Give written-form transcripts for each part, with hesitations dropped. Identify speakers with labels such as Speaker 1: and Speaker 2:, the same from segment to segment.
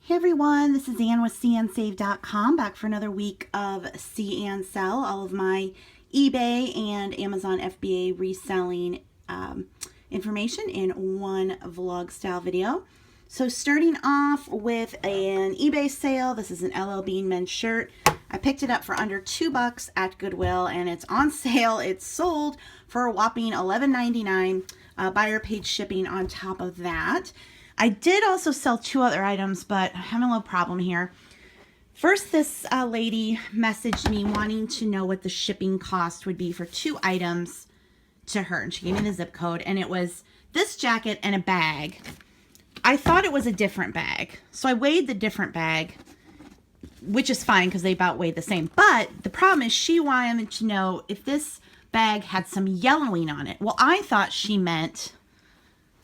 Speaker 1: Hey everyone, this is Ann with SeeAnnSELL.com, back for another week of See and Sell, all of my eBay and Amazon FBA reselling information in one vlog style video. So starting off with an eBay sale, this is an LL Bean men's shirt. I picked it up for under $2 at Goodwill and it's on sale. It's sold for a whopping $11.99, buyer paid shipping on top of that. I did also sell two other items, but I'm having a little problem here. First, this lady messaged me wanting to know what the shipping cost would be for two items to her. And she gave me the zip code, and it was this jacket and a bag. I thought it was a different bag. So I weighed the different bag, which is fine because they about weighed the same. But the problem is she wanted to know if this bag had some yellowing on it. Well, I thought she meant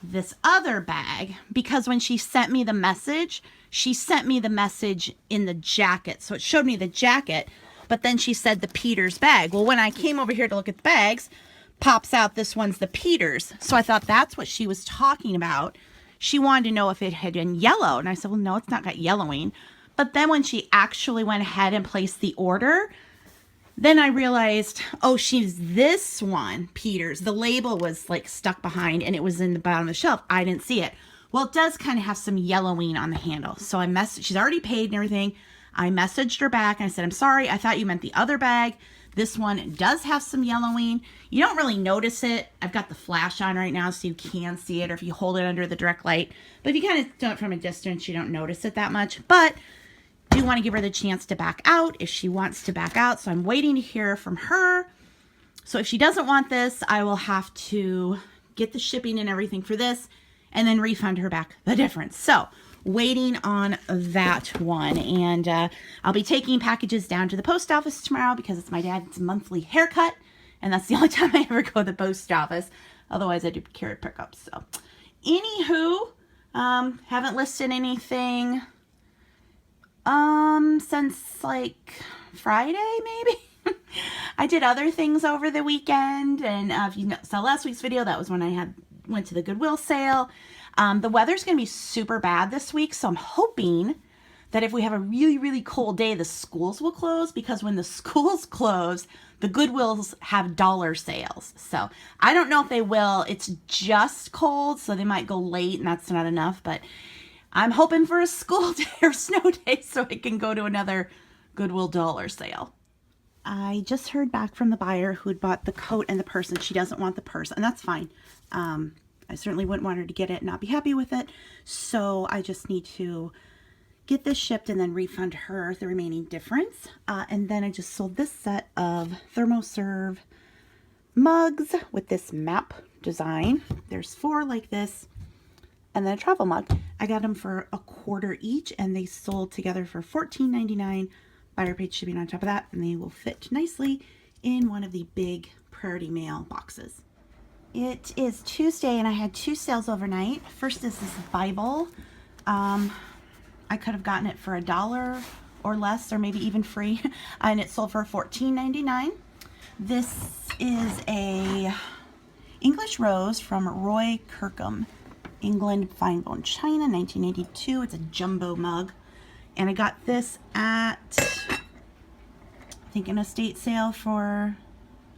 Speaker 1: this other bag, because when she sent me the message, she sent me the message in the jacket. So it showed me the jacket, but then she said the Peters bag. Well, when I came over here to look at the bags, pops out this one's the Peters. So I thought that's what she was talking about. She wanted to know if it had been yellow. And I said, well, no, it's not got yellowing. But then when she actually went ahead and placed the order, then I realized, oh, she's this one, Peters. The label was like stuck behind and it was in the bottom of the shelf. I didn't see it. Well, it does kind of have some yellowing on the handle. So I messaged, she's already paid and everything. I messaged her back and I said, I'm sorry, I thought you meant the other bag. This one does have some yellowing. You don't really notice it. I've got the flash on right now so you can see it, or if you hold it under the direct light. But if you kind of do it from a distance, you don't notice it that much. But do want to give her the chance to back out if she wants to back out. So I'm waiting to hear from her. So if she doesn't want this, I will have to get the shipping and everything for this and then refund her back the difference. So waiting on that one. And I'll be taking packages down to the post office tomorrow because it's my dad's monthly haircut. And that's the only time I ever go to the post office. Otherwise I do carry pickups. So anywho, haven't listed anything since like Friday, maybe. I did other things over the weekend, and if you saw last week's video, that was when I went to the Goodwill sale. The weather's gonna be super bad this week, so I'm hoping that if we have a really, really cold day, the schools will close, because when the schools close, the Goodwills have dollar sales. So I don't know if they will. It's just cold, so they might go late, and that's not enough, but I'm hoping for a school day or snow day so I can go to another Goodwill dollar sale. I just heard back from the buyer who had bought the coat and the purse, and she doesn't want the purse, and that's fine. I certainly wouldn't want her to get it and not be happy with it. So I just need to get this shipped and then refund her the remaining difference. And then I just sold this set of ThermoServe mugs with this map design. There's 4 like this. And then a travel mug. I got them for $1 each, and they sold together for $14.99. Buyer paid shipping on top of that, and they will fit nicely in one of the big Priority Mail boxes. It is Tuesday, and I had 2 sales overnight. First is this Bible. I could have gotten it for $1 or less, or maybe even free, and it sold for $14.99. This is a English Rose from Roy Kirkham, England, Fine Bone China, 1982. It's a jumbo mug. And I got this at, I think, an estate sale for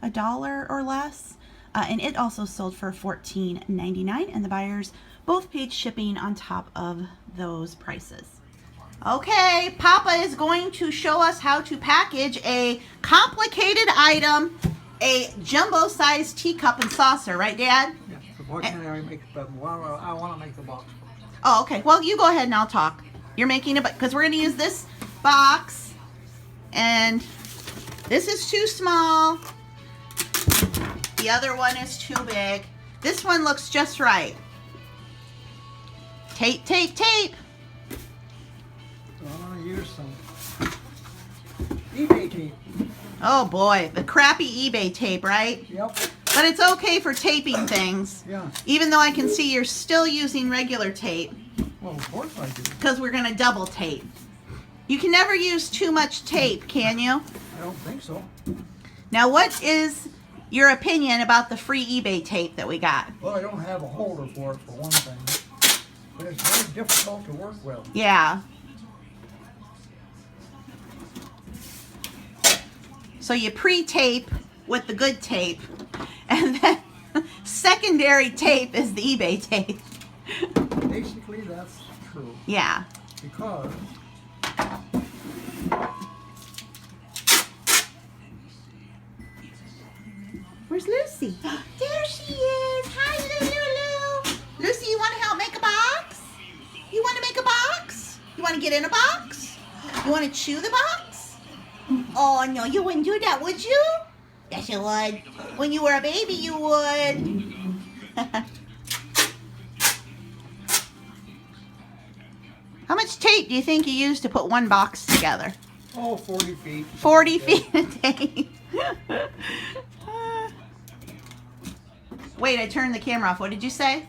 Speaker 1: $1 or less. And it also sold for $14.99. And the buyers both paid shipping on top of those prices. Okay, Papa is going to show us how to package a complicated item, a jumbo-sized teacup and saucer. Right, Dad?
Speaker 2: Fortunately, I want to make the box.
Speaker 1: Oh, okay. Well, you go ahead and I'll talk. You're making it, because we're going to use this box, and this is too small. The other one is too big. This one looks just right. Tape, tape, tape.
Speaker 2: I'm going to use some eBay tape.
Speaker 1: Oh boy, the crappy eBay tape, right?
Speaker 2: Yep.
Speaker 1: But it's okay for taping things.
Speaker 2: Yeah.
Speaker 1: Even though I can see you're still using regular tape.
Speaker 2: Well, of course I do.
Speaker 1: Because we're going to double tape. You can never use too much tape, can you?
Speaker 2: I don't think so.
Speaker 1: Now, what is your opinion about the free eBay tape that we got?
Speaker 2: Well, I don't have a holder for it, for one thing. But it's very difficult to work with.
Speaker 1: Yeah. So you pre-tape with the good tape, and then secondary tape is the eBay tape.
Speaker 2: Basically, that's true.
Speaker 1: Yeah.
Speaker 2: Because
Speaker 1: Where's Lucy? There she is. Hi, Lulu. Lucy, you want to help make a box? You want to make a box? You want to get in a box? You want to chew the box? Oh, no, you wouldn't do that, would you? Yes, you would. When you were a baby, you would. How much tape do you think you used to put one box together?
Speaker 2: oh, 40 feet.
Speaker 1: 40 feet of tape. Wait, I turned the camera off. What did you say?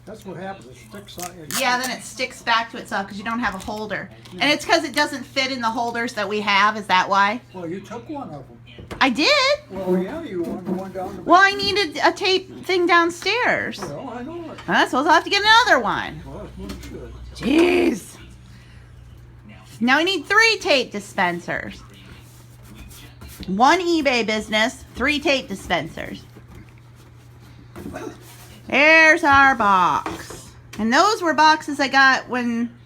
Speaker 2: That's what happens. It sticks on it.
Speaker 1: Yeah, then it sticks back to itself because you don't have a holder. And it's because it doesn't fit in the holders that we have. Is that why?
Speaker 2: Well, you took one of them.
Speaker 1: I did.
Speaker 2: Well, yeah, you wanted one down the
Speaker 1: Well, I needed a tape thing downstairs.
Speaker 2: Well, I know it.
Speaker 1: I suppose I'll have to get another one.
Speaker 2: Well, that's what it should.
Speaker 1: Jeez. Now we need 3 tape dispensers. 1 eBay business, 3 tape dispensers. There's our box. And those were boxes I got when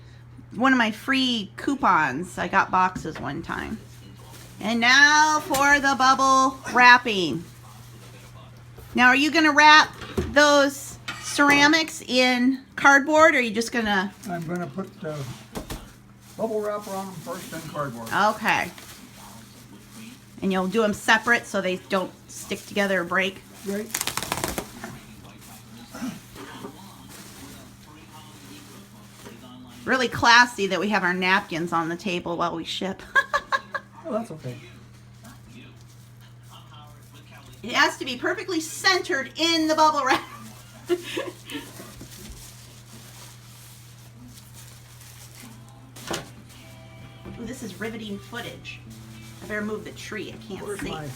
Speaker 1: one of my free coupons. I got boxes one time. And now for the bubble wrapping. Now, are you going to wrap those ceramics in cardboard, or are you just going to...
Speaker 2: I'm going to put the bubble wrapper on them first, then cardboard.
Speaker 1: Okay. And you'll do them separate so they don't stick together or break?
Speaker 2: Right.
Speaker 1: Really classy that we have our napkins on the table while we ship.
Speaker 2: Oh, that's okay.
Speaker 1: It has to be perfectly centered in the bubble wrap. Ooh, this is riveting footage. I better move the tree. I can't
Speaker 2: Where's
Speaker 1: see.
Speaker 2: my...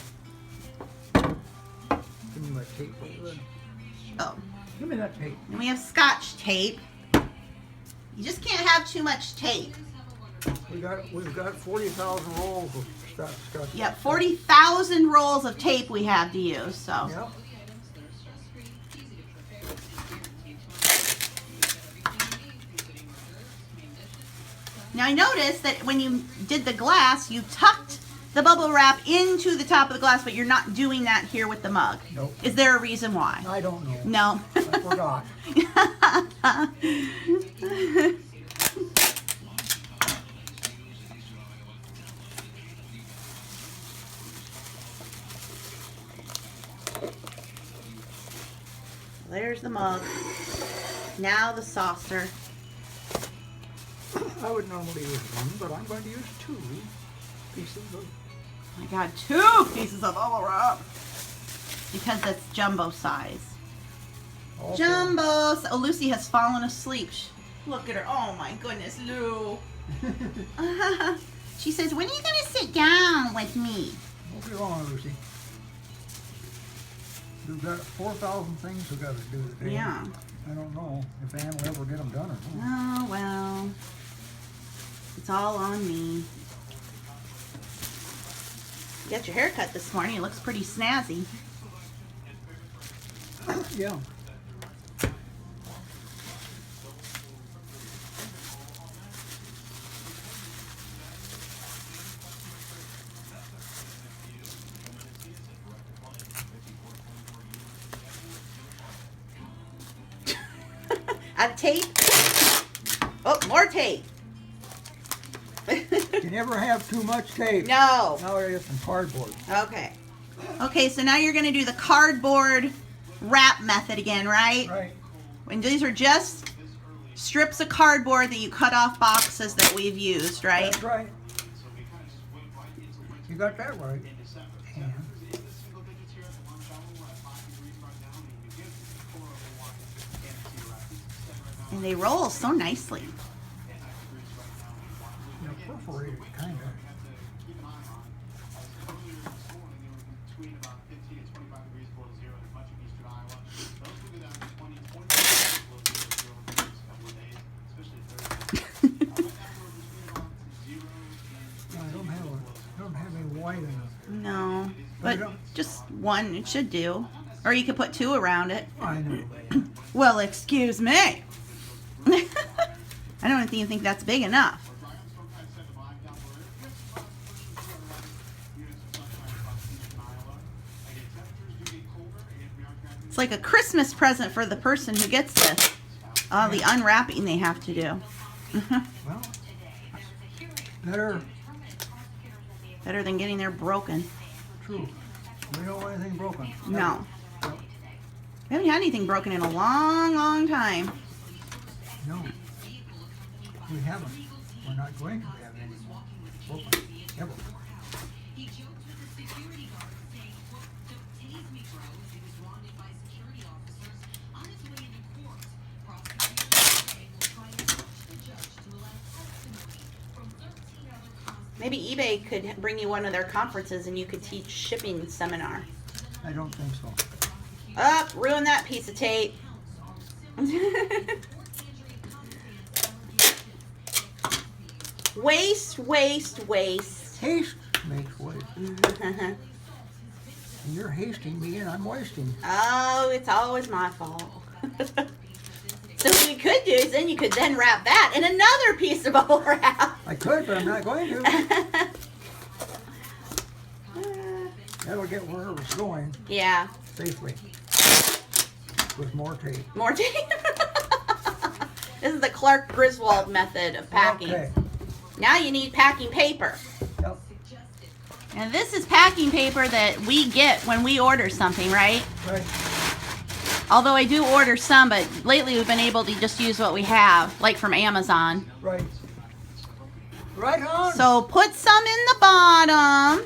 Speaker 2: Give me my tape.
Speaker 1: Oh,
Speaker 2: Give me that tape.
Speaker 1: and we have Scotch tape. You just can't have too much tape.
Speaker 2: We've got 40,000 rolls of Scotch.
Speaker 1: Yep, 40,000 rolls of tape we have to use. So.
Speaker 2: Yep.
Speaker 1: Now I noticed that when you did the glass, you tucked the bubble wrap into the top of the glass, but you're not doing that here with the mug.
Speaker 2: Nope.
Speaker 1: Is there a reason why?
Speaker 2: I don't know.
Speaker 1: No.
Speaker 2: I forgot.
Speaker 1: There's the mug. Now the saucer.
Speaker 2: I would normally use one, but I'm going to use 2 pieces of...
Speaker 1: I got 2 pieces of bubble wrap because that's jumbo size.
Speaker 2: Also,
Speaker 1: Jumbo. Oh, Lucy has fallen asleep. Look at her. Oh my goodness, Lou. She says, "When are you going to sit down with me?"
Speaker 2: Won't be long, Lucy. We've got 4,000 things we've got to do today.
Speaker 1: Yeah.
Speaker 2: I don't know if Ann will ever get them done or not.
Speaker 1: Oh, well. It's all on me. You got your hair cut this morning. It looks pretty snazzy.
Speaker 2: Yeah.
Speaker 1: Out of tape. Oh, more tape.
Speaker 2: You never have too much tape.
Speaker 1: No.
Speaker 2: Now I got some cardboard.
Speaker 1: Okay. Okay, so now you're going to do the cardboard wrap method again, right?
Speaker 2: Right.
Speaker 1: And these are just strips of cardboard that you cut off boxes that we've used, right?
Speaker 2: That's right. You got that right. Ann.
Speaker 1: And they roll so nicely.
Speaker 2: They're perforated, kind of. I don't have any white enough.
Speaker 1: No. one, it should do. Or you could put two around it.
Speaker 2: I know.
Speaker 1: Well, excuse me. I don't even think that's big enough. It's like a Christmas present for the person who gets this. All the unwrapping they have to do.
Speaker 2: Well, better.
Speaker 1: Better than getting their broken.
Speaker 2: True. We don't want anything broken.
Speaker 1: No.
Speaker 2: Nope.
Speaker 1: We haven't had anything broken in a long, long time.
Speaker 2: No. We haven't. We're not going to have any broken. Ever.
Speaker 1: Maybe eBay could bring you one of their conferences and you could teach shipping seminar.
Speaker 2: I don't think so.
Speaker 1: Oh, ruin that piece of tape. Waste, waste, waste.
Speaker 2: Haste makes waste. And you're hasting me and I'm wasting.
Speaker 1: Oh, it's always my fault. So what you could do is then you could then wrap that in another piece of bubble wrap.
Speaker 2: I could, but I'm not going to. That'll get where it was going
Speaker 1: Yeah.
Speaker 2: safely. With more tape.
Speaker 1: More tape. This is the Clark Griswold method of packing.
Speaker 2: Okay.
Speaker 1: Now you need packing paper.
Speaker 2: Yep.
Speaker 1: And this is packing paper that we get when we order something, right?
Speaker 2: Right.
Speaker 1: Although I do order some, but lately we've been able to just use what we have, like from Amazon.
Speaker 2: Right. Right on.
Speaker 1: So put some in the bottom.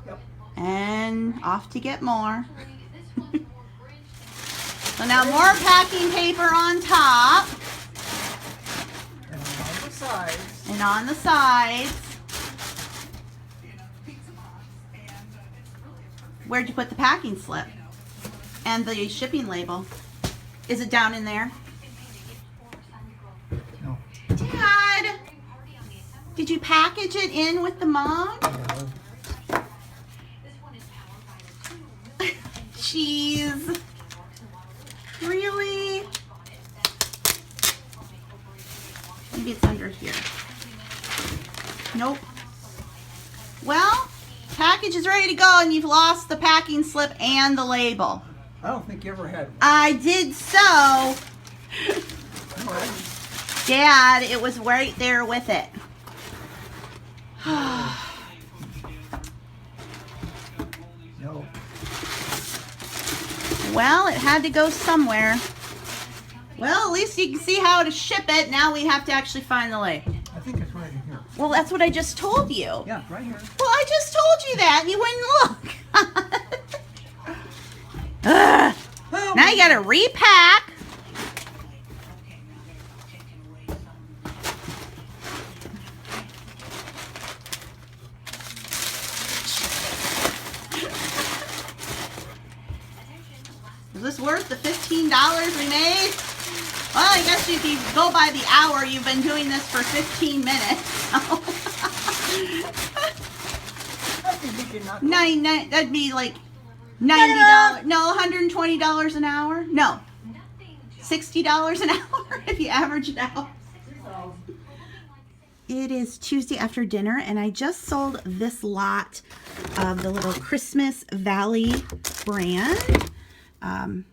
Speaker 2: Yep.
Speaker 1: And off to get more. So now more packing paper on top.
Speaker 2: And on the sides.
Speaker 1: And on the sides. Where'd you put the packing slip? And the shipping label? Is it down in there?
Speaker 2: No.
Speaker 1: Dad! Did you package it in with the mug?
Speaker 2: No.
Speaker 1: Jeez. Really? Maybe it's under here. Nope. Well, package is ready to go and you've lost the packing slip and the label.
Speaker 2: I don't think you ever had one.
Speaker 1: I did so.
Speaker 2: No, I-
Speaker 1: Dad, it was right there with it.
Speaker 2: no.
Speaker 1: Well, it had to go somewhere. Well, at least you can see how to ship it. Now we have to actually find the label.
Speaker 2: I think it's right in here.
Speaker 1: Well, that's what I just told you.
Speaker 2: Yeah, right here.
Speaker 1: Well, I just told you that and you wouldn't look. Ugh.
Speaker 2: Well,
Speaker 1: Now you gotta repack. Is this worth the $15 we made? Well, I guess if you go by the hour, you've been doing this for 15 minutes.
Speaker 2: I think you can knock
Speaker 1: Nine, that'd be like $90. No, $120 an hour. No, $60 an hour if you average it out. It is Tuesday after dinner, and I just sold this lot of the little Christmas Valley brand.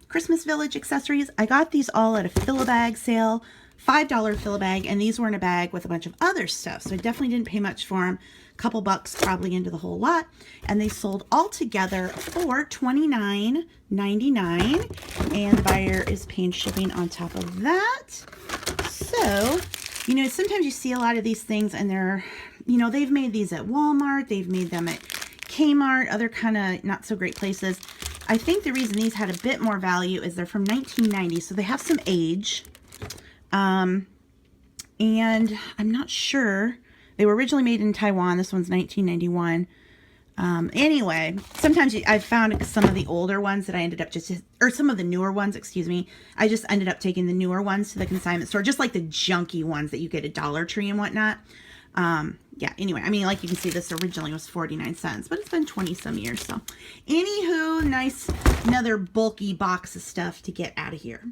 Speaker 1: Christmas Village accessories. I got these all at a fill-a-bag sale, $5 fill-a-bag, and these were in a bag with a bunch of other stuff, so I definitely didn't pay much for them. A couple bucks probably into the whole lot, and they sold all together for $29.99, and the buyer is paying shipping on top of that. So, you know, sometimes you see a lot of these things, and they're, you know, they've made these at Walmart, they've made them at Kmart, other kind of not so great places. I think the reason these had a bit more value is they're from 1990, so they have some age. And I'm not sure. They were originally made in Taiwan. This one's 1991. Anyway, sometimes I've found some of the older ones that I ended up or some of the newer ones, excuse me. I just ended up taking the newer ones to the consignment store, just like the junky ones that you get at Dollar Tree and whatnot. Yeah, anyway, I mean, like you can see, this originally was 49 cents, but it's been 20 some years. So anywho, nice, another bulky box of stuff to get out of here.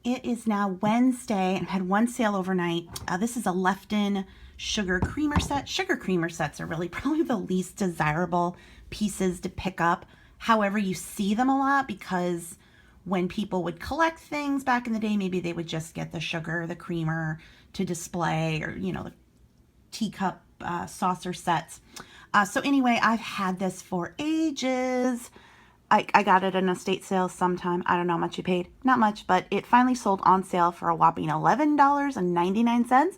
Speaker 1: It is now Wednesday and had one sale overnight. This is a Lefton sugar creamer set. Sugar creamer sets are really probably the least desirable pieces to pick up. However, you see them a lot because when people would collect things back in the day, maybe they would just get the sugar, the creamer to display, or, you know, the teacup saucer sets. So anyway, I've had this for ages. I got it in a estate sale sometime. I don't know how much you paid. Not much, but it finally sold on sale for a whopping $11.99.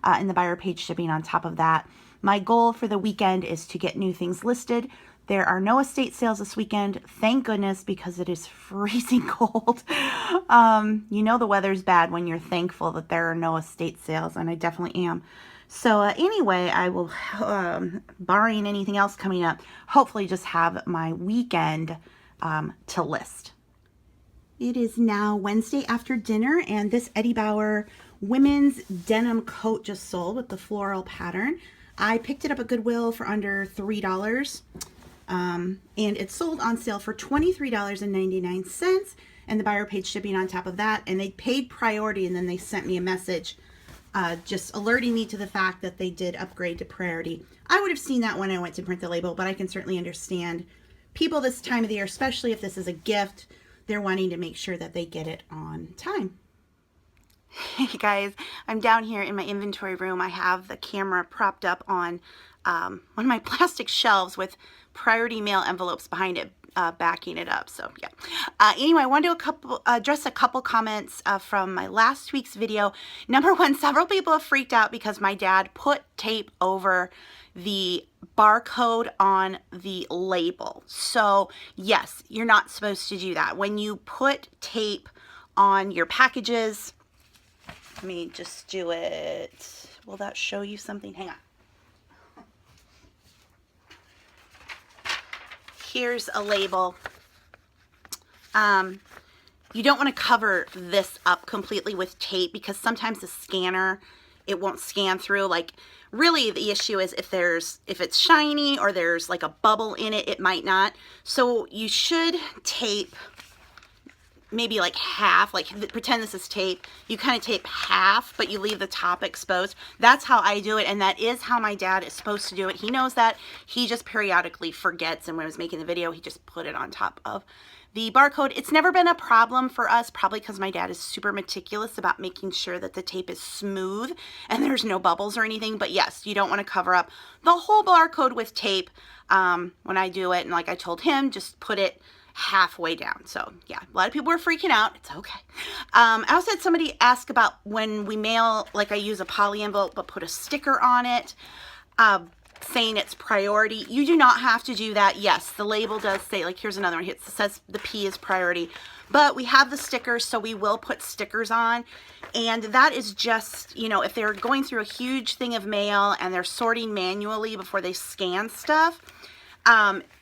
Speaker 1: And the buyer paid shipping on top of that. My goal for the weekend is to get new things listed. There are no estate sales this weekend, thank goodness, because it is freezing cold. You know the weather's bad when you're thankful that there are no estate sales, and I definitely am. So anyway, I will, barring anything else coming up, hopefully just have my weekend to list. It is now Wednesday after dinner, and this Eddie Bauer women's denim coat just sold with the floral pattern. I picked it up at Goodwill for under $3, and it sold on sale for $23.99, and the buyer paid shipping on top of that, and they paid priority, and then they sent me a message just alerting me to the fact that they did upgrade to priority. I would have seen that when I went to print the label, but I can certainly understand people this time of the year, especially if this is a gift, they're wanting to make sure that they get it on time. Hey guys, I'm down here in my inventory room. I have the camera propped up on one of my plastic shelves with priority mail envelopes behind it, backing it up. So yeah. Anyway, I wanted to address a couple comments from my last week's video. Number one, several people have freaked out because my dad put tape over the barcode on the label. So yes, you're not supposed to do that. When you put tape on your packages, let me just do it. Will that show you something? Hang on. Here's a label. You don't want to cover this up completely with tape because sometimes the scanner, it won't scan through. Like, really the issue is if it's shiny or there's like a bubble in it, it might not. So you should tape maybe like half, like pretend this is tape. You kind of tape half, but you leave the top exposed. That's how I do it, and that is how my dad is supposed to do it. He knows that. He just periodically forgets, and when I was making the video, he just put it on top of the barcode. It's never been a problem for us, probably because my dad is super meticulous about making sure that the tape is smooth and there's no bubbles or anything. But yes, you don't want to cover up the whole barcode with tape when I do it. And like I told him, just put it halfway down. So yeah, a lot of people were freaking out. It's okay. I also had somebody ask about when we mail, like I use a poly envelope but put a sticker on it saying it's priority. You do not have to do that. Yes, the label does say, like here's another one. It says the P is priority, but we have the stickers, so we will put stickers on. And that is just, you know, if they're going through a huge thing of mail and they're sorting manually before they scan stuff,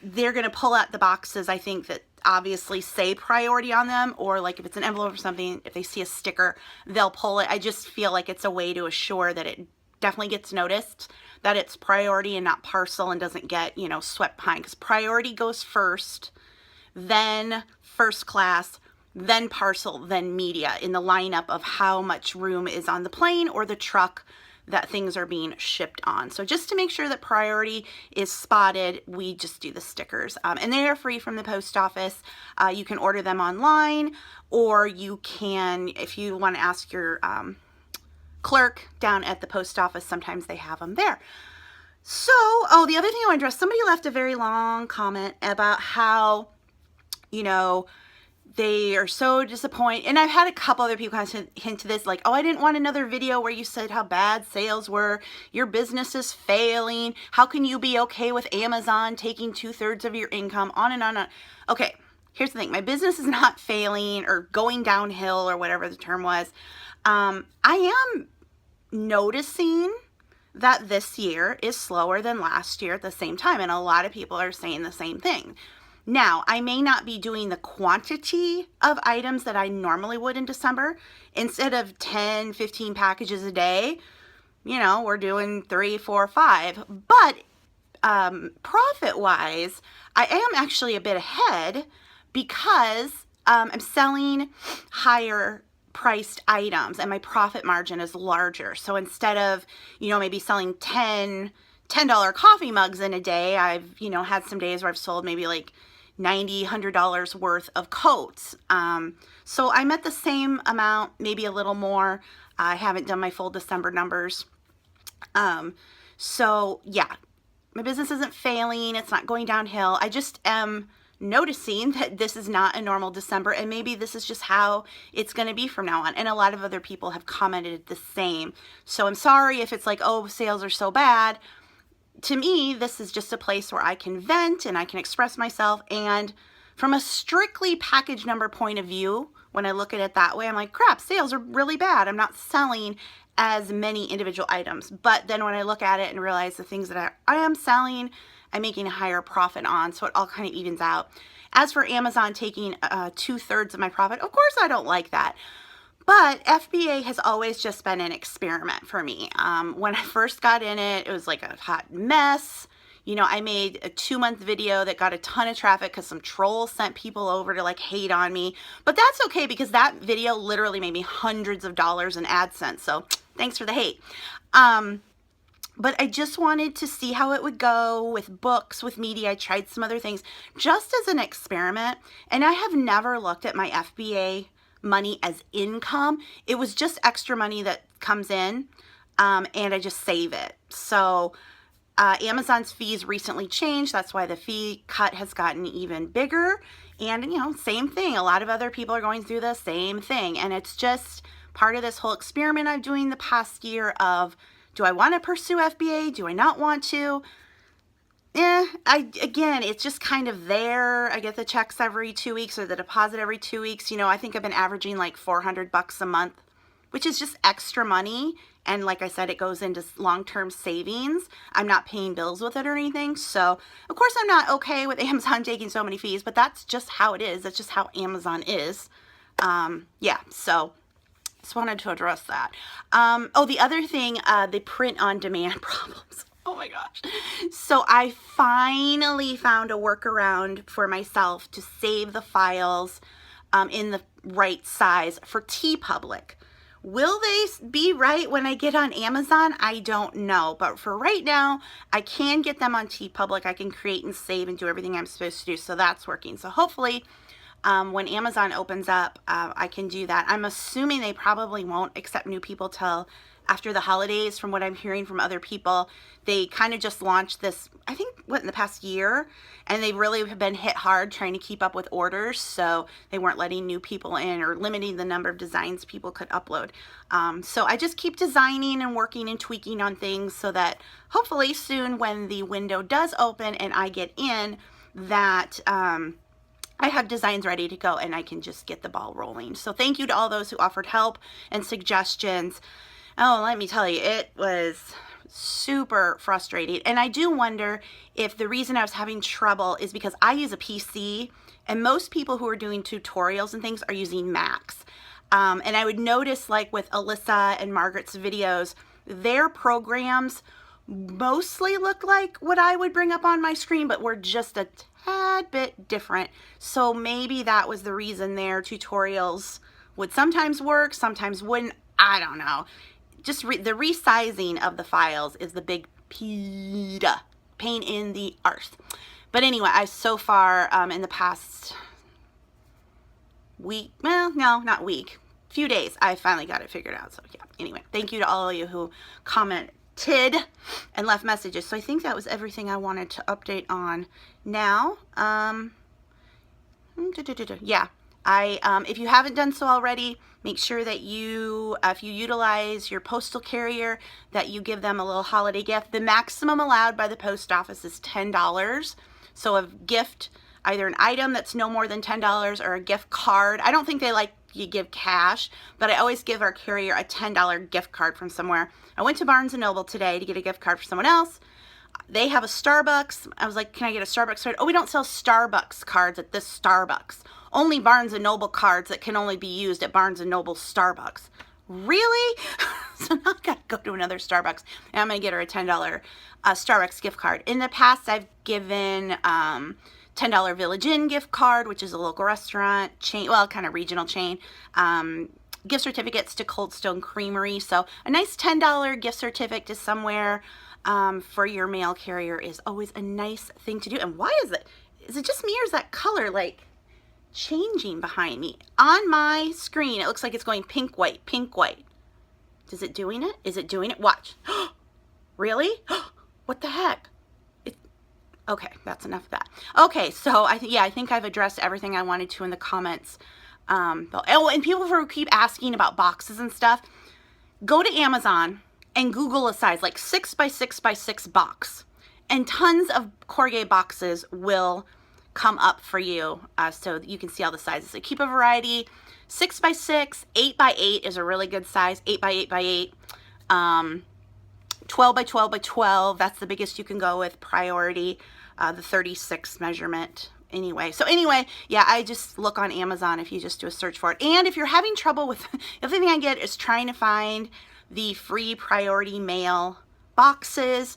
Speaker 1: they're going to pull out the boxes, I think, that obviously say priority on them, or like if it's an envelope or something, if they see a sticker, they'll pull it. I just feel like it's a way to assure that it definitely gets noticed, that it's priority and not parcel, and doesn't get, you know, swept behind, because priority goes first, then first class, then parcel, then media, in the lineup of how much room is on the plane or the truck that things are being shipped on. So just to make sure that priority is spotted, we just do the stickers. And they are free from the post office. You can order them online, or you can, if you want to ask your clerk down at the post office, sometimes they have them there. So, oh, the other thing I want to address, somebody left a very long comment about how, you know, they are so disappointed. And I've had a couple other people kind of hint to this, like, oh, I didn't want another video where you said how bad sales were. Your business is failing. How can you be okay with Amazon taking 2/3 of your income? On and on and on. Okay, here's the thing. My business is not failing or going downhill or whatever the term was. I am noticing that this year is slower than last year at the same time, and a lot of people are saying the same thing. Now, I may not be doing the quantity of items that I normally would in December. Instead of 10, 15 packages a day, you know, we're doing 3, 4, 5. But profit-wise, I am actually a bit ahead because I'm selling higher priced items and my profit margin is larger. So instead of, you know, maybe selling $10 coffee mugs in a day, I've, you know, had some days where I've sold maybe like $90, $100 worth of coats. So I'm at the same amount, maybe a little more. I haven't done my full December numbers. So yeah, my business isn't failing. It's not going downhill. I just am noticing that this is not a normal December, and maybe this is just how it's going to be from now on. And a lot of other people have commented the same. So I'm sorry if it's like, oh, sales are so bad. To me, this is just a place where I can vent and I can express myself. And from a strictly package number point of view, when I look at it that way, I'm like, crap, sales are really bad. I'm not selling as many individual items. But then when I look at it and realize the things that I am selling, I'm making a higher profit on, so it all kind of evens out. As for Amazon taking 2/3 of my profit, of course I don't like that. But FBA has always just been an experiment for me. When I first got in it, it was like a hot mess. You know, I made a 2-month video that got a ton of traffic because some trolls sent people over to like hate on me. But that's okay because that video literally made me hundreds of dollars in AdSense. So thanks for the hate. But I just wanted to see how it would go with books, with media. I tried some other things just as an experiment. And I have never looked at my FBA money as income. It was just extra money that comes in, and I just save it. So Amazon's fees recently changed. That's why the fee cut has gotten even bigger. And, you know, same thing. A lot of other people are going through the same thing. And it's just part of this whole experiment I'm doing the past year of, do I want to pursue FBA? Do I not want to? Again, it's just kind of there. I get the checks every 2 weeks or the deposit every 2 weeks. You know, I think I've been averaging like $400 a month, which is just extra money. And like I said, it goes into long-term savings. I'm not paying bills with it or anything. So, of course, I'm not okay with Amazon taking so many fees, but that's just how it is. That's just how Amazon is. Yeah, so just wanted to address that. Oh, the other thing, the print-on-demand problems. Oh my gosh. So I finally found a workaround for myself to save the files in the right size for TeePublic. Will they be right when I get on Amazon? I don't know. But for right now, I can get them on TeePublic. I can create and save and do everything I'm supposed to do. So that's working. So hopefully when Amazon opens up, I can do that. I'm assuming they probably won't accept new people till after the holidays. From what I'm hearing from other people, they kind of just launched this, I think, in the past year, and they really have been hit hard trying to keep up with orders, so they weren't letting new people in or limiting the number of designs people could upload. So I just keep designing and working and tweaking on things so that hopefully soon when the window does open and I get in, that I have designs ready to go and I can just get the ball rolling. So thank you to all those who offered help and suggestions. Oh, let me tell you, it was super frustrating. And I do wonder if the reason I was having trouble is because I use a PC, and most people who are doing tutorials and things are using Macs. And I would notice, like with Alyssa and Margaret's videos, their programs mostly look like what I would bring up on my screen, but were just a tad bit different. So maybe that was the reason their tutorials would sometimes work, sometimes wouldn't. I don't know. Just the resizing of the files is the big pain in the arse. But anyway, I so far in the past week, well, no, not week, few days, I finally got it figured out. So yeah, anyway, thank you to all of you who commented and left messages. So I think that was everything I wanted to update on. Now, yeah, if you haven't done so already, make sure that you, if you utilize your postal carrier, that you give them a little holiday gift. The maximum allowed by the post office is $10. So a gift either an item that's no more than $10 or a gift card. I don't think they like you give cash, but I always give our carrier a $10 gift card from somewhere. I went to Barnes & Noble today to get a gift card for someone else. They have a Starbucks. I was like, can I get a Starbucks card? Oh, we don't sell Starbucks cards at this Starbucks. Only Barnes & Noble cards that can only be used at Barnes & Noble Starbucks. Really? So now I gotta go to another Starbucks, and I'm gonna get her a $10 Starbucks gift card. In the past, I've given $10 Village Inn gift card, which is a local restaurant chain, well, kind of regional chain. Gift certificates to Cold Stone Creamery. So a nice $10 gift certificate to somewhere for your mail carrier is always a nice thing to do. And why is it? Is it just me, or is that color like changing behind me? On my screen, it looks like it's going pink, white, pink, white. Is it doing it? Is it doing it? Watch. Really? What the heck? Okay, that's enough of that. Okay, so I think I've addressed everything I wanted to in the comments. Oh, and people who keep asking about boxes and stuff, go to Amazon and Google a size like 6x6x6 box, and tons of corrugated boxes will come up for you, so you can see all the sizes. So keep a variety. 6x6, 8x8 is a really good size. 8x8x8, 12x12x12. That's the biggest you can go with. Priority, the 36 measurement. Anyway, yeah, I just look on Amazon if you just do a search for it. And if you're having trouble with, the other thing I get is trying to find the free priority mail boxes.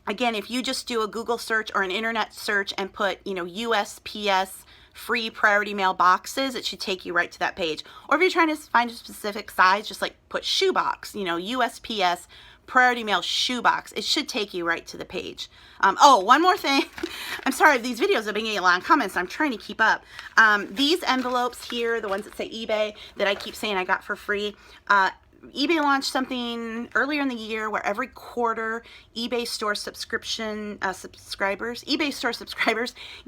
Speaker 1: Again, if you just do a Google search or an internet search and put, USPS free priority mail boxes, it should take you right to that page. Or if you're trying to find a specific size, just like put shoebox, USPS priority mail shoebox. It should take you right to the page. Oh, one more thing. I'm sorry, these videos have been getting a lot of comments. I'm trying to keep up. These envelopes here, the ones that say eBay, that I keep saying I got for free, eBay launched something earlier in the year where every quarter eBay store subscribers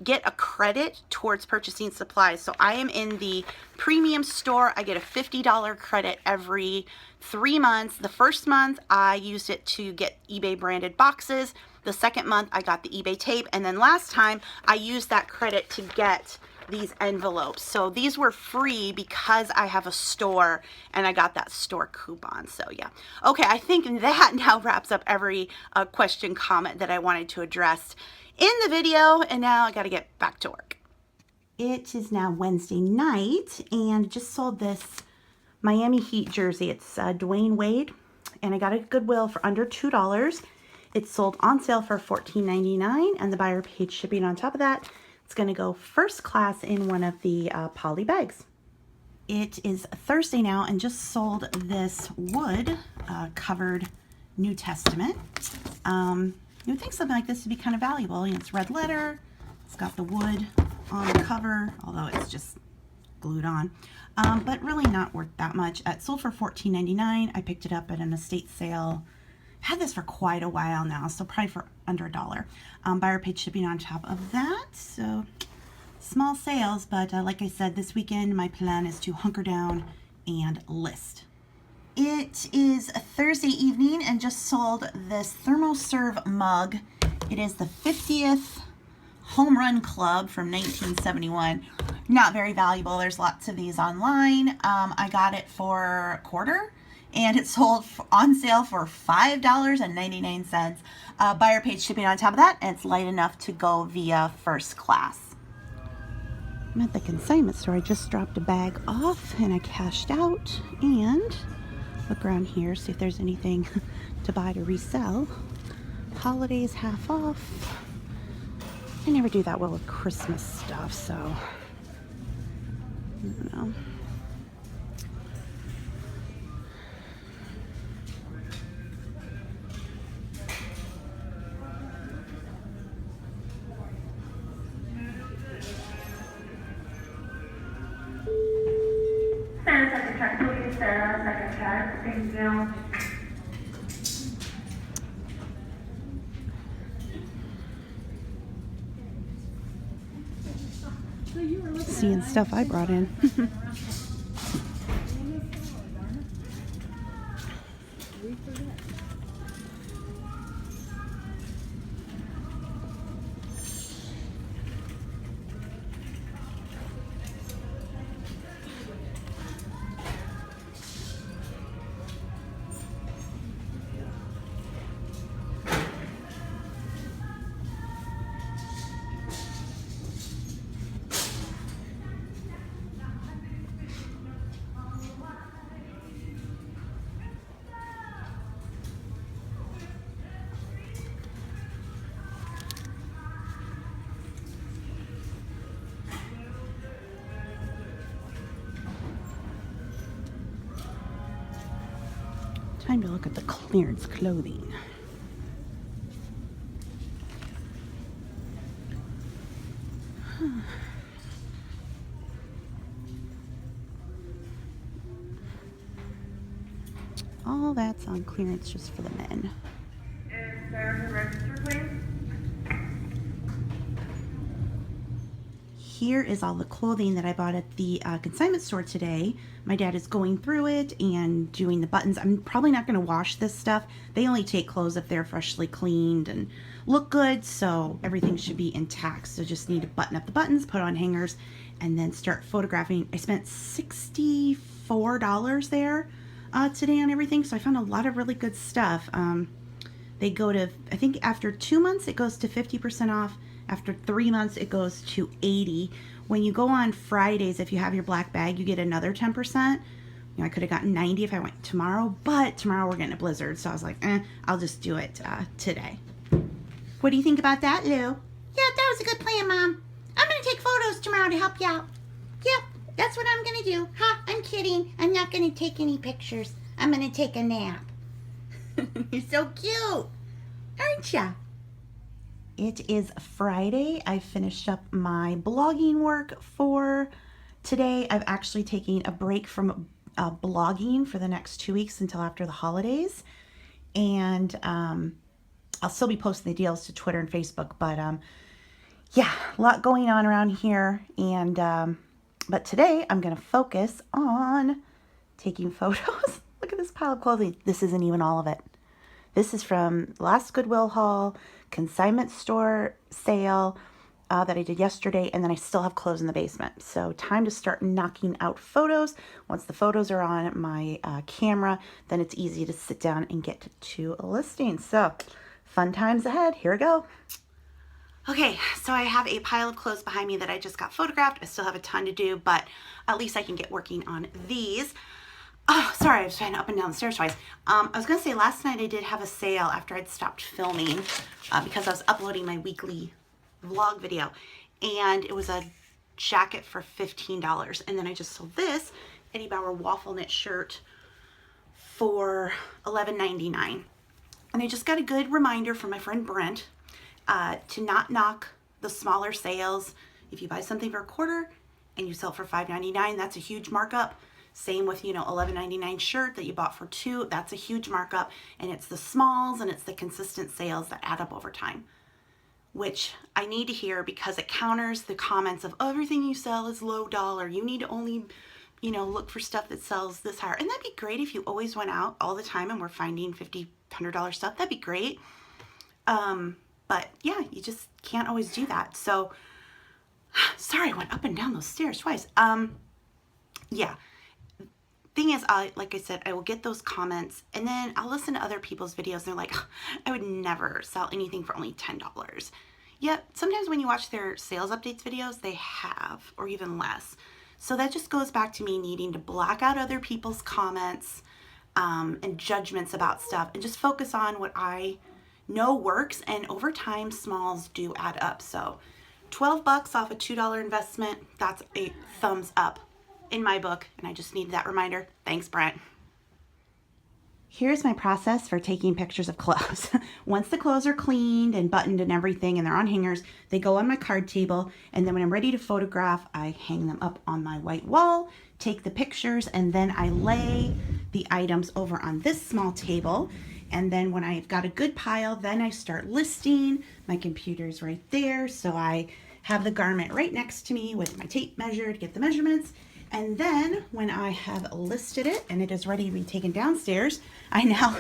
Speaker 1: get a credit towards purchasing supplies. So I am in the premium store. I get a $50 credit every 3 months. The first month I used it to get eBay branded boxes. The second month I got the eBay tape. And then last time I used that credit to get these envelopes. So these were free because I have a store and I got that store coupon. So yeah. Okay, I think that now wraps up every question, comment that I wanted to address in the video. And now I got to get back to work. It is now Wednesday night, and just sold this Miami Heat jersey. It's Dwayne Wade, and I got it at Goodwill for under $2. It's sold on sale for $14.99, and the buyer paid shipping on top of that. It's going to go first class in one of the poly bags. It is Thursday now, and just sold this wood covered New Testament. You would think something like this would be kind of valuable. It's red letter. It's got the wood on the cover, although it's just glued on. But really not worth that much. It sold for $14.99. I picked it up at an estate sale. Had this for quite a while now, so probably for under $1. Buyer paid shipping on top of that, so small sales, but like I said, this weekend my plan is to hunker down and list. It is a Thursday evening, and just sold this ThermoServe mug. It is the 50th Home Run Club from 1971. Not very valuable. There's lots of these online. I got it for a quarter, and it sold on sale for $5.99. Buyer paid shipping on top of that, and it's light enough to go via first class. I'm at the consignment store. I just dropped a bag off, and I cashed out, and look around here, see if there's anything to buy to resell. Holidays half off. I never do that well with Christmas stuff, so I don't know.
Speaker 3: Second check, please, Sarah. Second check. Thank you.
Speaker 1: Seeing stuff I brought in. Time to look at the clearance clothing. All that's on clearance just for the men.
Speaker 3: Is there the register, please?
Speaker 1: Here is all the clothing that I bought at the consignment store today. My dad is going through it and doing the buttons. I'm probably not going to wash this stuff. They only take clothes if they're freshly cleaned and look good, so everything should be intact. So just need to button up the buttons, put on hangers, and then start photographing. I spent $64 there today on everything, so I found a lot of really good stuff. They go to, I think after 2 months it goes to 50% off. After 3 months, it goes to 80. When you go on Fridays, if you have your black bag, you get another 10%. You know, I could have gotten 90 if I went tomorrow, but tomorrow we're getting a blizzard. So I was like, I'll just do it today. What do you think about that, Lou? Yeah, that was a good plan, Mom. I'm going to take photos tomorrow to help you out. Yep, that's what I'm going to do. Ha, I'm kidding. I'm not going to take any pictures. I'm going to take a nap. You're so cute, aren't you? It is Friday. I finished up my blogging work for today. I've actually taken a break from blogging for the next 2 weeks until after the holidays. And I'll still be posting the deals to Twitter and Facebook. But yeah, a lot going on around here. And but today I'm going to focus on taking photos. Look at this pile of clothing. This isn't even all of it. This is from last Goodwill haul, consignment store sale that I did yesterday, and then I still have clothes in the basement. So time to start knocking out photos. Once the photos are on my camera, then it's easy to sit down and get to a listing. So fun times ahead. Here we go. Okay, so I have a pile of clothes behind me that I just got photographed. I still have a ton to do, but at least I can get working on these. Oh, sorry, I was trying up and down the stairs twice. I was going to say last night I did have a sale after I'd stopped filming because I was uploading my weekly vlog video. And it was a jacket for $15. And then I just sold this Eddie Bauer waffle knit shirt for $11.99. And I just got a good reminder from my friend Brent to not knock the smaller sales. If you buy something for $1 and you sell it for $5.99, that's a huge markup. Same with, you know, $11.99 shirt that you bought for $2. That's a huge markup. And it's the smalls and it's the consistent sales that add up over time, which I need to hear because it counters the comments of everything you sell is low dollar. You need to only, you know, look for stuff that sells this higher. And that'd be great if you always went out all the time and we're finding $50, $100 stuff. That'd be great. But yeah, you just can't always do that. So sorry, I went up and down those stairs twice. Yeah. Thing is, like I said, I will get those comments and then I'll listen to other people's videos and they're like, I would never sell anything for only $10. Yet sometimes when you watch their sales updates videos, they have, or even less. So that just goes back to me needing to block out other people's comments and judgments about stuff and just focus on what I know works. And over time, smalls do add up. So $12 off a $2 investment, that's a thumbs up in my book, and I just needed that reminder. Thanks, Brent. Here's my process for taking pictures of clothes. Once the clothes are cleaned and buttoned and everything and they're on hangers, they go on my card table, and then when I'm ready to photograph, I hang them up on my white wall, take the pictures, and then I lay the items over on this small table. And then when I've got a good pile, then I start listing. My computer's right there, so I have the garment right next to me with my tape measure to get the measurements. And then when I have listed it and it is ready to be taken downstairs, I now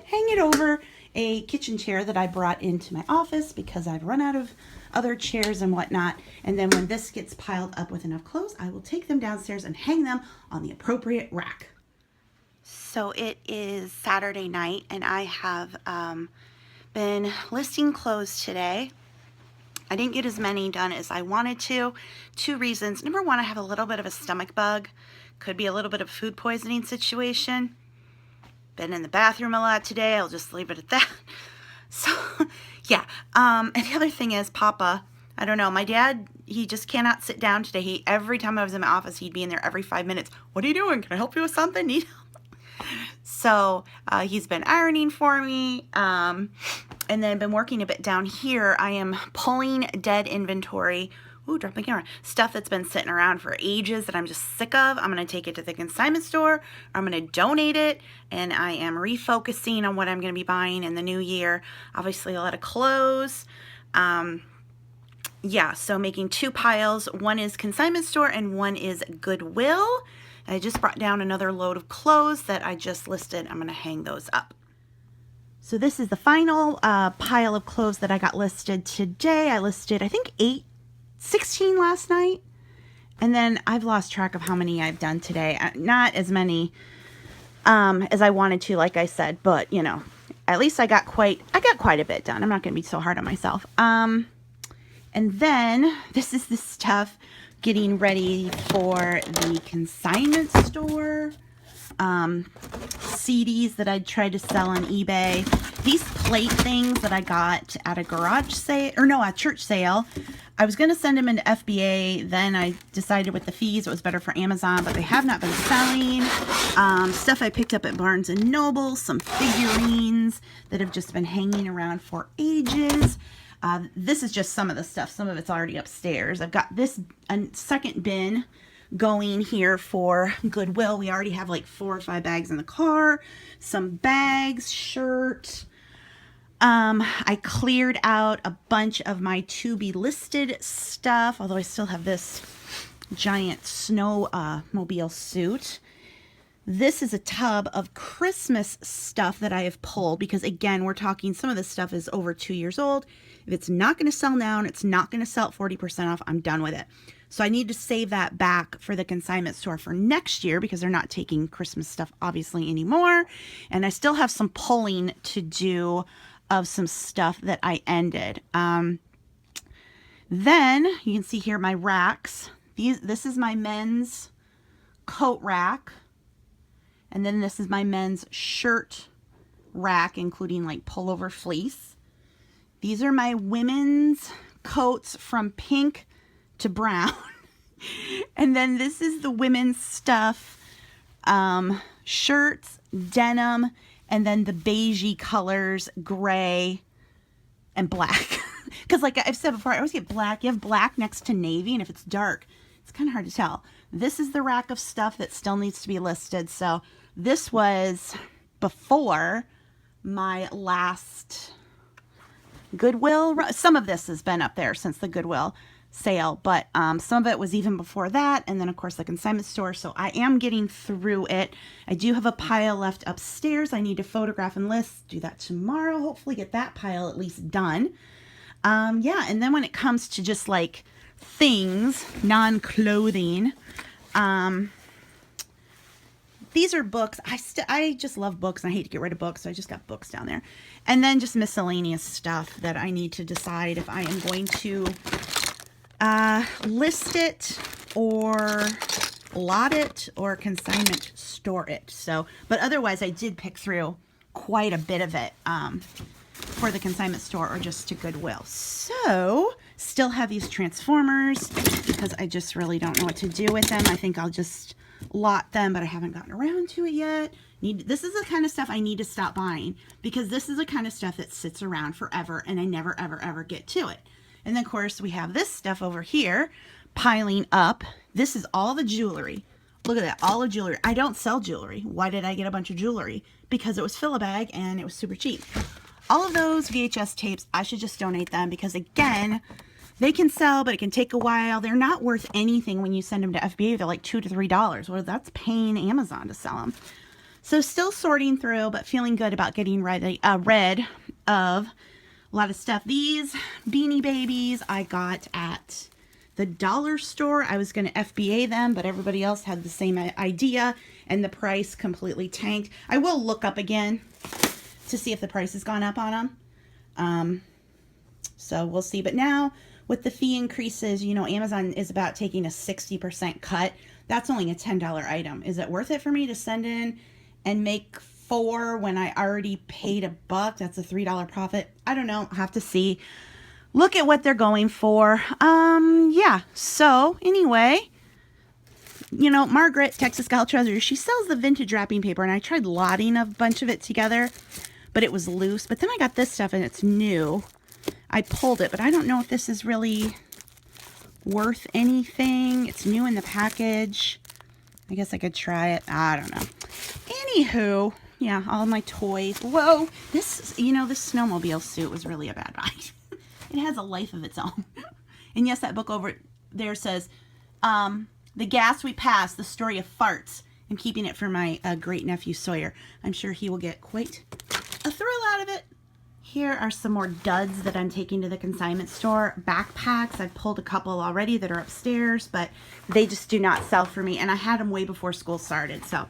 Speaker 1: hang it over a kitchen chair that I brought into my office because I've run out of other chairs and whatnot. And then when this gets piled up with enough clothes, I will take them downstairs and hang them on the appropriate rack. So it is Saturday night and I have been listing clothes today. I didn't get as many done as I wanted to. 2 reasons. Number one, I have a little bit of a stomach bug. Could be a little bit of a food poisoning situation. Been in the bathroom a lot today. I'll just leave it at that. So, yeah. And the other thing is Papa. I don't know. My dad, he just cannot sit down today. Every time I was in my office, he'd be in there every 5 minutes. What are you doing? Can I help you with something? So he's been ironing for me. And then been working a bit down here. I am pulling dead inventory. Ooh, drop my camera. Stuff that's been sitting around for ages that I'm just sick of. I'm going to take it to the consignment store. Or I'm going to donate it. And I am refocusing on what I'm going to be buying in the new year. Obviously, a lot of clothes. Yeah, so making 2 piles. One is consignment store and one is Goodwill. I just brought down another load of clothes that I just listed. I'm going to hang those up. So this is the final pile of clothes that I got listed today. I listed, I think, 16 last night. And then I've lost track of how many I've done today. Not as many as I wanted to, like I said. But, you know, at least I got quite a bit done. I'm not going to be so hard on myself. And then this is the stuff getting ready for the consignment store. CDs that I tried to sell on eBay. These plate things that I got at a garage sale, or no, a church sale. I was going to send them into FBA. Then I decided with the fees it was better for Amazon, but they have not been selling. Stuff I picked up at Barnes & Noble, some figurines that have just been hanging around for ages. This is just some of the stuff. Some of it's already upstairs. I've got this second bin going here for Goodwill. We already have like 4 or 5 bags in the car. Some bags, shirt. I cleared out a bunch of my to be listed stuff, although I still have this giant snowmobile suit. This is a tub of Christmas stuff that I have pulled because, again, we're talking some of this stuff is over 2 years old. If it's not going to sell now and it's not going to sell at 40% off, I'm done with it. So I need to save that back for the consignment store for next year because they're not taking Christmas stuff obviously anymore. And I still have some pulling to do of some stuff that I ended. Then you can see here my racks. This is my men's coat rack. And then this is my men's shirt rack, including like pullover fleece. These are my women's coats from pink to brown. And then this is the women's stuff, shirts, denim, and then the beigey colors, gray and black. Because like I've said before, I always get black. You have black next to navy, and if it's dark, it's kind of hard to tell. This is the rack of stuff that still needs to be listed. So this was before my last Goodwill. Some of this has been up there since the Goodwill sale, but some of it was even before that, and then of course the consignment store. So I am getting through it. I do have a pile left upstairs. I need to photograph and list. Do that tomorrow. Hopefully get that pile at least done. Yeah, and then when it comes to just like things, non-clothing, these are books. I just love books, and I hate to get rid of books, so I just got books down there. And then just miscellaneous stuff that I need to decide if I am going to list it or lot it or consignment store it. So, but otherwise I did pick through quite a bit of it for the consignment store or just to Goodwill. So still have these Transformers because I just really don't know what to do with them. I think I'll just lot them, but I haven't gotten around to it yet. This is the kind of stuff I need to stop buying because this is the kind of stuff that sits around forever and I never, ever, ever get to it. And then, of course, we have this stuff over here piling up. This is all the jewelry. Look at that, all the jewelry. I don't sell jewelry. Why did I get a bunch of jewelry? Because it was fill-a-bag and it was super cheap. All of those VHS tapes, I should just donate them because, again, they can sell, but it can take a while. They're not worth anything when you send them to FBA. They're like $2 to $3. Well, that's paying Amazon to sell them. So still sorting through, but feeling good about getting rid of a lot of stuff. These Beanie Babies I got at the dollar store. I was going to FBA them, but everybody else had the same idea, and the price completely tanked. I will look up again to see if the price has gone up on them. So we'll see. But now, with the fee increases, you know, Amazon is about taking a 60% cut. That's only a $10 item. Is it worth it for me to send in and make 4 when I already paid $1? That's a $3 profit. I don't know. I'll have to see. Look at what they're going for. Yeah. So anyway, you know, Margaret, Texas Gal Treasures, she sells the vintage wrapping paper, and I tried lotting a bunch of it together, but it was loose. But then I got this stuff, and it's new. I pulled it, but I don't know if this is really worth anything. It's new in the package. I guess I could try it. I don't know. Anywho, yeah, all my toys. Whoa, this, you know, this snowmobile suit was really a bad buy. It has a life of its own. And yes, that book over there says, The Gas We Pass, The Story of Farts. I'm keeping it for my great nephew Sawyer. I'm sure he will get quite a thrill out of it. Here are some more duds that I'm taking to the consignment store. Backpacks. I've pulled a couple already that are upstairs, but they just do not sell for me. And I had them way before school started. So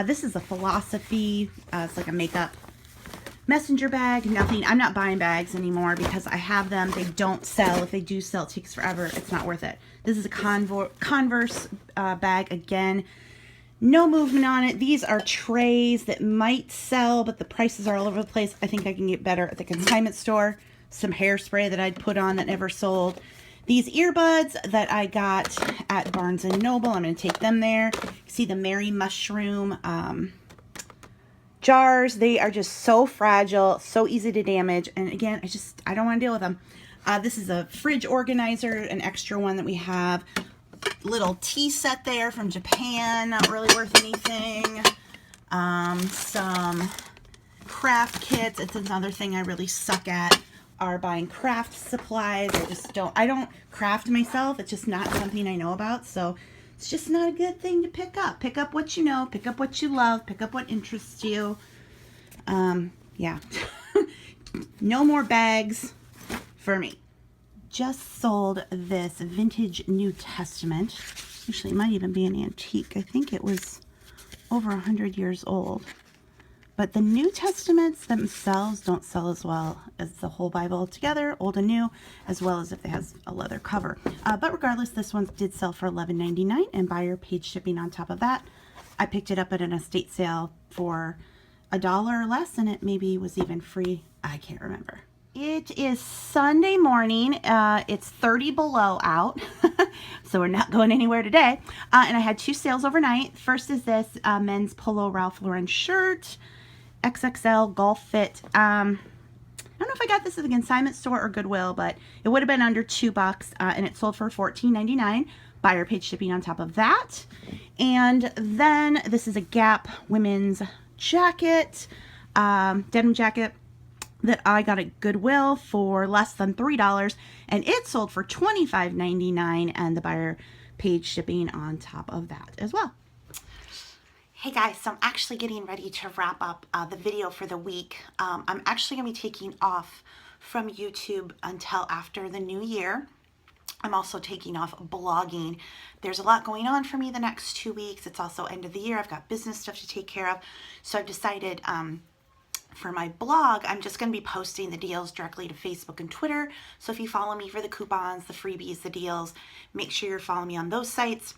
Speaker 1: this is a Philosophy. It's like a makeup messenger bag. Nothing. I'm not buying bags anymore because I have them. They don't sell. If they do sell, it takes forever. It's not worth it. This is a Converse bag again. No movement on it. These are trays that might sell, but the prices are all over the place. I think I can get better at the consignment store. Some hairspray that I'd put on that never sold. These earbuds that I got at Barnes & Noble. I'm going to take them there. See the Mary Mushroom jars. They are just so fragile, so easy to damage. And again, I don't want to deal with them. This is a fridge organizer, an extra one that we have. Little tea set there from Japan, not really worth anything. Some craft kits. It's another thing I really suck at, are buying craft supplies. I don't craft myself. It's just not something I know about, so it's just not a good thing to pick up. Pick up what you know, pick up what you love, pick up what interests you. Yeah. No more bags for me. Just sold this vintage New Testament. Actually, it might even be an antique. I think it was over 100 years old. But the New Testaments themselves don't sell as well as the whole Bible together, old and new, as well as if it has a leather cover. But regardless, this one did sell for $11.99, and buyer paid shipping on top of that. I picked it up at an estate sale for $1 or less, and it maybe was even free. I can't remember. It is Sunday morning. It's 30 below out, so we're not going anywhere today. And I had two sales overnight. First is this men's polo Ralph Lauren shirt, XXL golf fit. I don't know if I got this at the consignment store or Goodwill, but it would have been under $2, and it sold for $14.99. Buyer paid shipping on top of that. And then this is a Gap women's jacket, denim jacket, that I got at Goodwill for less than $3, and it sold for $25.99, and the buyer paid shipping on top of that as well. Hey guys, so I'm actually getting ready to wrap up the video for the week. I'm actually going to be taking off from YouTube until after the new year. I'm also taking off blogging. There's a lot going on for me the next 2 weeks. It's also end of the year. I've got business stuff to take care of. So I've decided for my blog, I'm just going to be posting the deals directly to Facebook and Twitter. So if you follow me for the coupons, the freebies, the deals, make sure you're following me on those sites.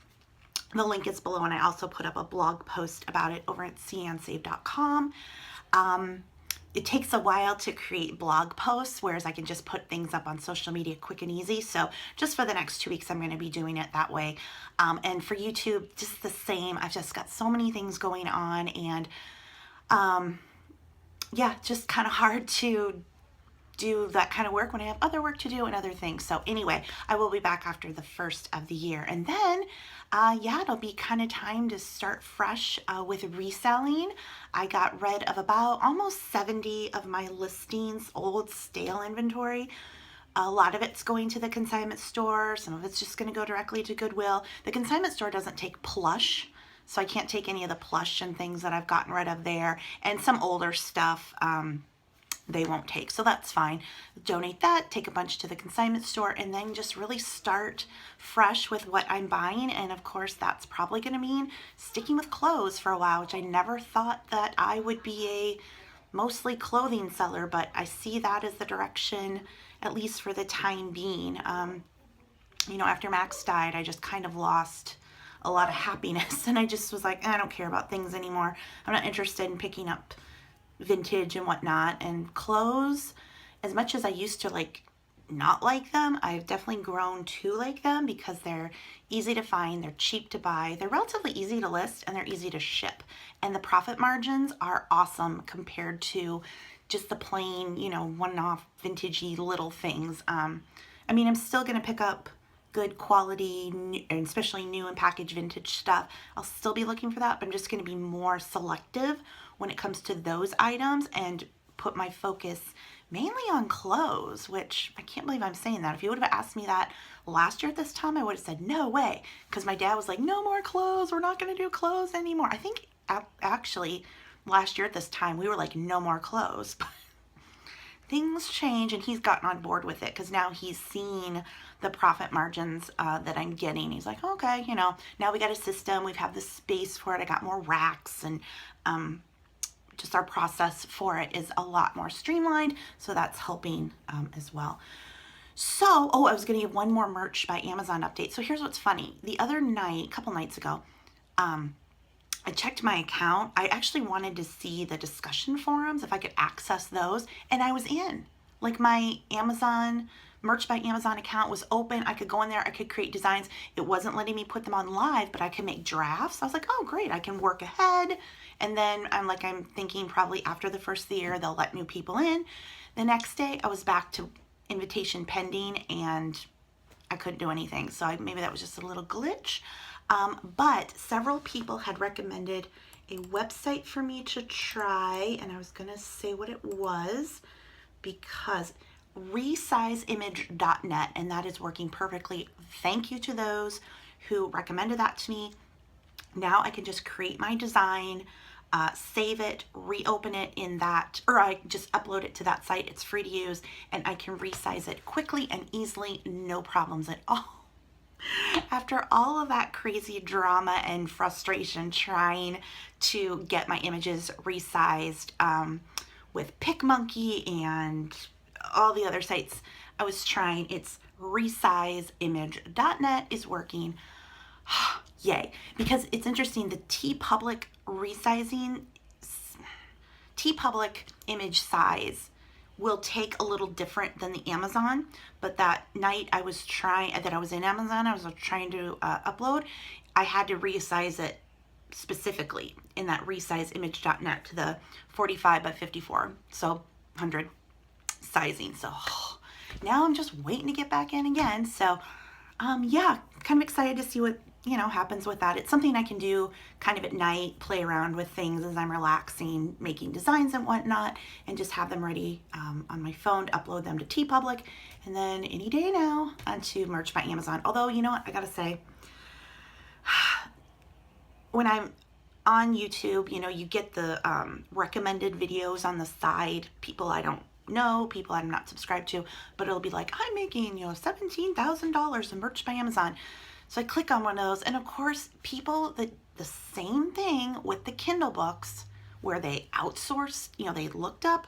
Speaker 1: The link is below, and I also put up a blog post about it over at SeeAnnSELL.com. It takes a while to create blog posts, whereas I can just put things up on social media quick and easy. So just for the next 2 weeks, I'm going to be doing it that way. And for YouTube, just the same. I've just got so many things going on, and yeah, just kind of hard to do that kind of work when I have other work to do and other things. So anyway, I will be back after the first of the year. And then, yeah, it'll be kind of time to start fresh with reselling. I got rid of about almost 70 of my listings, old stale inventory. A lot of it's going to the consignment store. Some of it's just going to go directly to Goodwill. The consignment store doesn't take plush, so I can't take any of the plush and things that I've gotten rid of there. And some older stuff they won't take, so that's fine. Donate that, take a bunch to the consignment store, and then just really start fresh with what I'm buying. And of course, that's probably going to mean sticking with clothes for a while, which I never thought that I would be a mostly clothing seller, but I see that as the direction, at least for the time being. You know, after Max died, I just kind of lost a lot of happiness, and I just was like, I don't care about things anymore. I'm not interested in picking up vintage and whatnot. And clothes, as much as I used to like not like them. I've definitely grown to like them because they're easy to find, they're cheap to buy, they're relatively easy to list, and they're easy to ship. And the profit margins are awesome compared to just the plain, one-off vintagey little things. I mean, I'm still going to pick up good quality, and especially new and packaged vintage stuff. I'll still be looking for that, but I'm just going to be more selective when it comes to those items and put my focus mainly on clothes, which I can't believe I'm saying that. If you would have asked me that last year at this time, I would have said, no way. Because my dad was like, no more clothes. We're not going to do clothes anymore. I think actually last year at this time, we were like, no more clothes. Things change, and he's gotten on board with it because now he's seen the profit margins that I'm getting. He's like, okay, now we got a system. We've had the space for it. I got more racks, and just our process for it is a lot more streamlined. So that's helping as well. So, I was going to give one more merch by Amazon update. So here's what's funny. The other night, a couple nights ago, I checked my account. I actually wanted to see the discussion forums, if I could access those, and I was in. Like, my Amazon, Merch by Amazon account was open. I could go in there. I could create designs. It wasn't letting me put them on live, but I could make drafts. I was like, oh, great. I can work ahead. And then I'm thinking probably after the first of the year, they'll let new people in. The next day, I was back to invitation pending, and I couldn't do anything. So maybe that was just a little glitch. But several people had recommended a website for me to try, and I was going to say what it was because resizeimage.net, and that is working perfectly. Thank you to those who recommended that to me. Now I can just create my design, save it, reopen it in that, or I just upload it to that site. It's free to use, and I can resize it quickly and easily, no problems at all. After all of that crazy drama and frustration trying to get my images resized with PicMonkey and all the other sites I was trying, it's resizeimage.net is working. Yay. Because it's interesting, the TeePublic resizing, TeePublic image size will take a little different than the Amazon, but that night I was in Amazon, I was trying to upload, I had to resize it specifically in that resizeimage.net to the 45 by 54, so 100 sizing. So now I'm just waiting to get back in again. So yeah, kind of excited to see what happens with that. It's something I can do kind of at night, play around with things as I'm relaxing, making designs and whatnot, and just have them ready on my phone to upload them to TeePublic, and then any day now onto Merch by Amazon. Although, you know what, I gotta say, when I'm on YouTube, you get the recommended videos on the side, people I don't know, people I'm not subscribed to, but it'll be like, I'm making, $17,000 in Merch by Amazon. So I click on one of those, and of course, people that the same thing with the Kindle books, where they outsourced, they looked up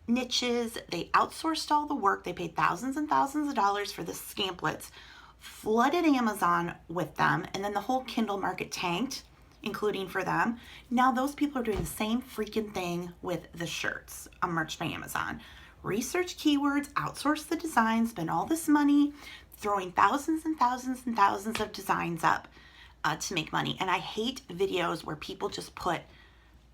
Speaker 1: niches, they outsourced all the work, they paid thousands and thousands of dollars for the scamplets, flooded Amazon with them, and then the whole Kindle market tanked, including for them. Now those people are doing the same freaking thing with the shirts on Merch by Amazon. Research keywords, outsource the design, spend all this money, throwing thousands and thousands and thousands of designs up to make money. And I hate videos where people just put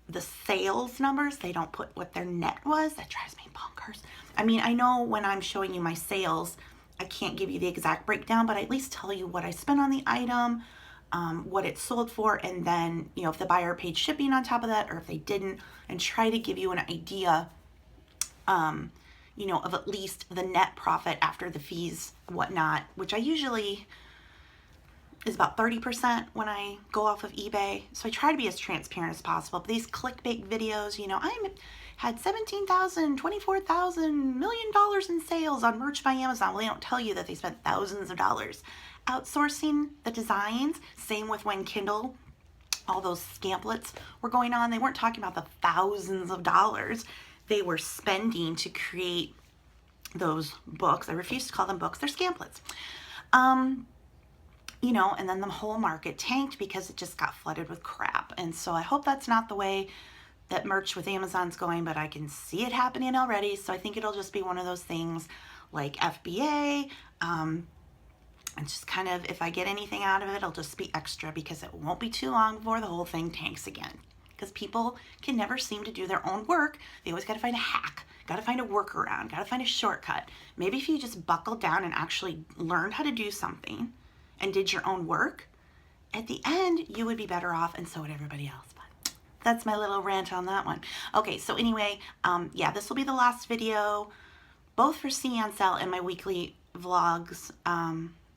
Speaker 1: the sales numbers. They don't put what their net was. That drives me bonkers. I mean, I know when I'm showing you my sales, I can't give you the exact breakdown, but I at least tell you what I spent on the item, what it sold for, and then, if the buyer paid shipping on top of that, or if they didn't, and try to give you an idea of at least the net profit after the fees, whatnot, which I usually is about 30% when I go off of eBay. So I try to be as transparent as possible. But these clickbait videos, I had $17,000, $24,000, $1 million in sales on Merch by Amazon. Well, they don't tell you that they spent thousands of dollars outsourcing the designs. Same with when Kindle, all those scamplets were going on. They weren't talking about the thousands of dollars they were spending to create those books. I refuse to call them books. They're scamplets. And then the whole market tanked because it just got flooded with crap. And so I hope that's not the way that Merch with Amazon's going, but I can see it happening already. So I think it'll just be one of those things like FBA. And just kind of, if I get anything out of it, it'll just be extra because it won't be too long before the whole thing tanks again. Because people can never seem to do their own work. They always got to find a hack, got to find a workaround, got to find a shortcut. Maybe if you just buckled down and actually learned how to do something and did your own work, at the end, you would be better off, and so would everybody else. But that's my little rant on that one. Okay, so anyway, yeah, this will be the last video, both for SeeAnnSELL and my weekly vlogs,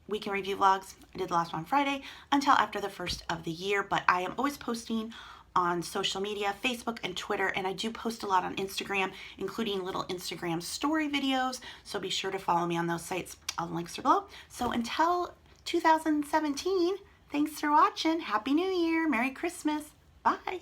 Speaker 1: weekend review vlogs. I did the last one Friday until after the first of the year, but I am always posting on social media, Facebook and Twitter, and I do post a lot on Instagram, including little Instagram story videos, so be sure to follow me on those sites. All the links are below. So until 2017, thanks for watching. Happy New Year. Merry Christmas. Bye.